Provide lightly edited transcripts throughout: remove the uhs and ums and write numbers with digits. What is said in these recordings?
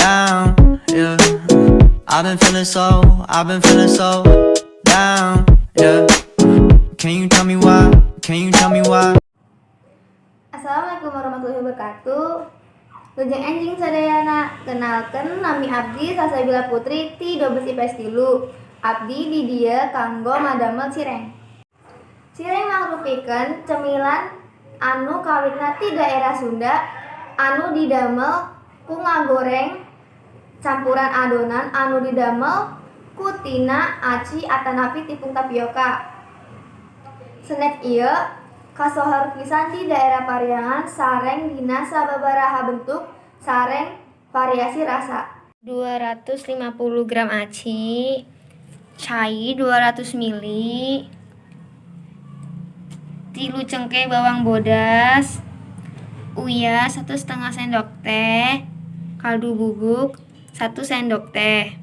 down, yeah. I've been feeling so down, yeah. Can you tell me why? Can you tell me why? Assalamualaikum warahmatullahi wabarakatuh. Lujeng anjing sadayana, kenalkan nami abdi Salsabila Putri ti 12 IPS 3. Abdi di dieu kanggo madamel cireng. Cireng mangrupikeun cemilan anu kawitna ti daerah Sunda anu didamel ku ngagoreng campuran adonan anu didamel ku tina aci atanapi tepung tapioka. Snack ieu kasohor pisan di daerah Pariangan sareng dina sababaraha bentuk sareng variasi rasa. 250 gram aci, cai 200 ml, 3 cengkeh bawang bodas, uyah 1,5 sendok teh, kaldu bubuk 1 sendok teh.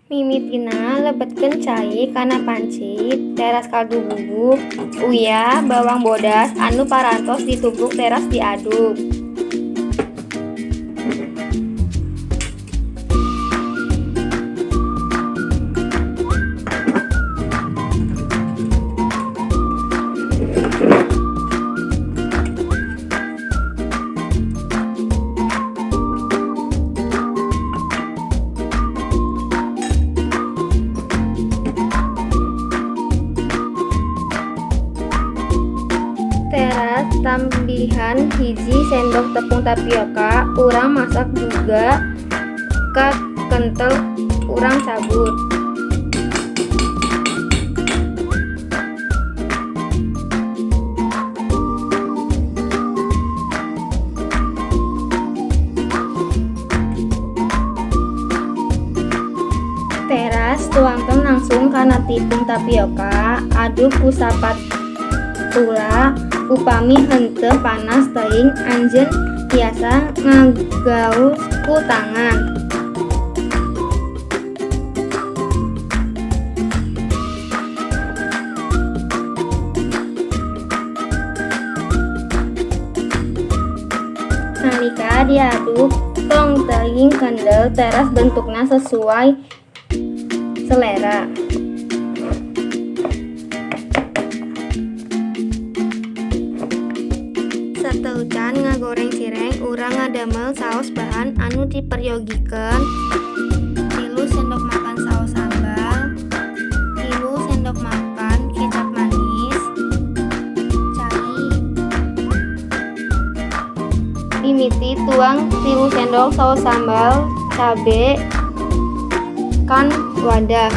Mimitina lebetkeun cai kana panci, teras kaldu bubuk, uyah, bawang bodas anu parantos ditubruk teras diaduk. Teras tambihan hiji sendok tepung tapioka, urang masak juga ka kentel urang cabut. Teras tuangkeun langsung kana tepung tapioka, aduk ku sapatula upami henteu panas teuing anjeun tiasa ngagaus ku tangan. Nalika diaduk tong teuing kendel teras bentukna sesuai selera. Sateucan ngagoreng cireng, urang ngadamel saos bahan anu diperyogikeun 3 sendok makan saos sambal, 3 sendok makan kecap manis, cai, mimiti tuang 3 sendok saos sambal, cabe, kan wadah.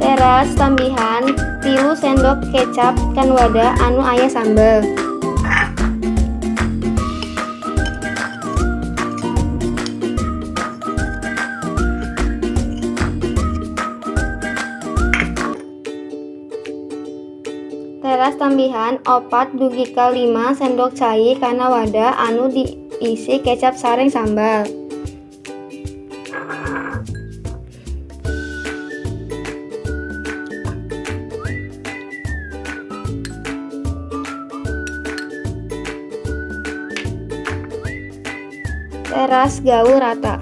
Teras tambihan 3 sendok kecap kan wadah anu aya sambel. Teras tambihan 4 dugi ka 5 sendok cai kana wadah anu diisi kecap sareng sambal. Teras gaul rata.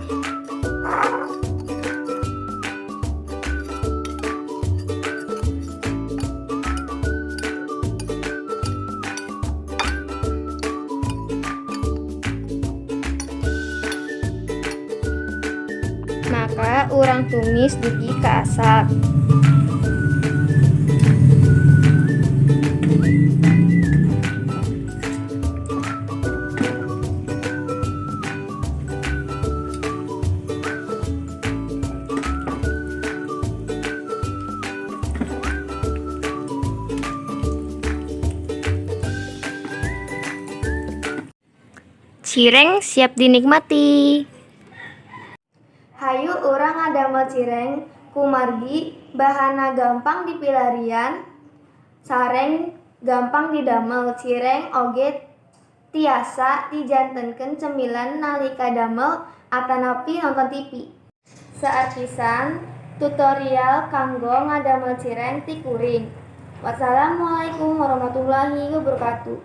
Maka urang tumis dugi ka asap. Cireng siap dinikmati. Hayu urang ngadamel cireng kumargi bahanna gampang dipilarian sareng gampang didamel. Cireng oge tiasa dijantenkeun cemilan nalika damel atanapi nonton TV. Saartisan tutorial kanggo ngadamel cireng ti kuring. Wassalamualaikum warahmatullahi wabarakatuh.